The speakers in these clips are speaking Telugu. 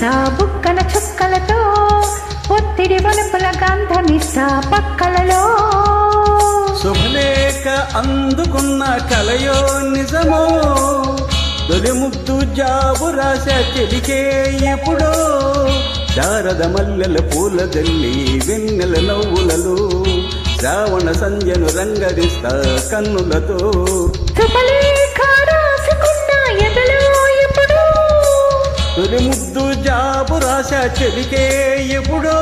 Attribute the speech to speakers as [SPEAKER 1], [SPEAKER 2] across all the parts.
[SPEAKER 1] గంధమిస్తా బుక్కన చుక్కలతో ఒత్తిడి వలుపుల గంధమిస్తా పక్కలలో
[SPEAKER 2] శుభలేఖ అందుకున్న కలయో నిజమో తొలి ముద్దు జాబు రాశా చెలికే ఎప్పుడో శారద మల్లెల పూలదల్లి వెన్నెల నవ్వులలో శ్రావణ సంధ్యను రంగరిస్తా కన్నులతో తొలి ముద్దు జాబు రాశా చెలికే ఎప్పుడో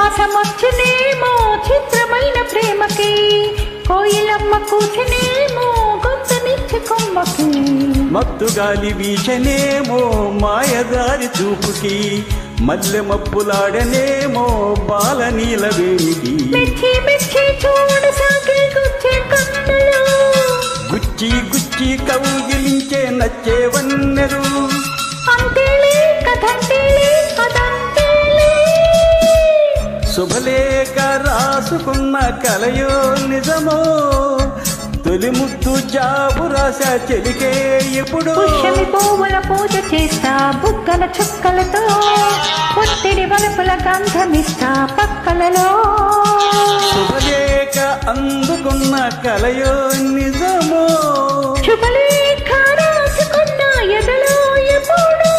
[SPEAKER 1] చైత్రమాసమొచ్చినేమో చిత్రమైన ప్రేమకి కోయిలమ్మ కూర్చునేమో గొంతనిచ్చి కొమ్మకి
[SPEAKER 2] మత్తు గాలి వీచనేమో మాయదారి చూపుకి మల్లె మప్పులాడనేమో బాల నీలవేమికి
[SPEAKER 1] మెచ్చి మెచ్చి చూడు సాగే గుచ్చే కన్నులు
[SPEAKER 2] గుచ్చి గుచ్చి కౌగిలించే నచ్చే వన్నెరు
[SPEAKER 1] అంతేలే కథంతేలే అదంతేలే
[SPEAKER 2] శుభలేఖ రాసుకున్న కలయో నిజమో తొలి ముద్దు జాబు రాశా చెలికే ఎప్పుడు
[SPEAKER 1] పుష్యమి పువ్వుల పూజ చేస్తా బుగ్గల చుక్కలతో ఒత్తిడి వలుపుల గంధమిస్తా పక్కలలో
[SPEAKER 2] శుభలేఖ అందుకున్న కలయో నిజమో
[SPEAKER 1] శుభలేఖ రాసుకున్న ఎదలో ఎప్పుడు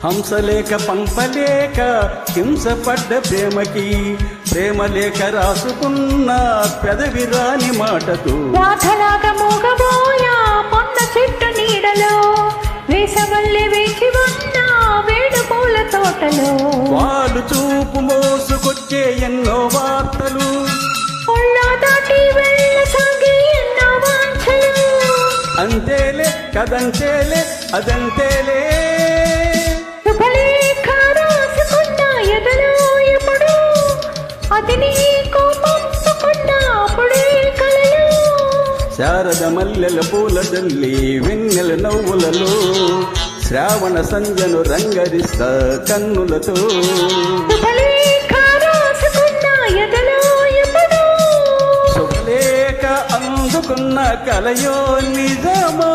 [SPEAKER 2] హంసలేఖ పంపలేక హింసపడ్డ ప్రేమకి ప్రేమలేఖ రాసుకున్న పెదవి రాని మాటతో
[SPEAKER 1] రాధలాగా మూగబోయా పొన్న చెట్టు నీడలో వేసవల్లే వేచి ఉన్న వేడు పూల తోటలో
[SPEAKER 2] వాళ్ళు చూపు మోసుకొచ్చే ఎన్నో వార్తలు
[SPEAKER 1] ఒళ్ళో దాటి వెళ్ళసాగి ఎన్నో వాంఛలు
[SPEAKER 2] అంతేలే కదంతేలే అదంతేలే
[SPEAKER 1] శుభలేఖ రాసుకున్న ఎదలో ఎప్పుడు అది నీకు పంపుకున్న అప్పుడే కలలు
[SPEAKER 2] శారద మల్లెల పూలదల్లి వెన్నెల నవ్వులలో శ్రావణ సంధ్యను రంగరిస్తా కన్నులతో
[SPEAKER 1] శుభలేఖ రాసుకున్న ఎదలో ఎప్పుడు
[SPEAKER 2] శుభలేఖ అందుకున్న కలయో నిజమో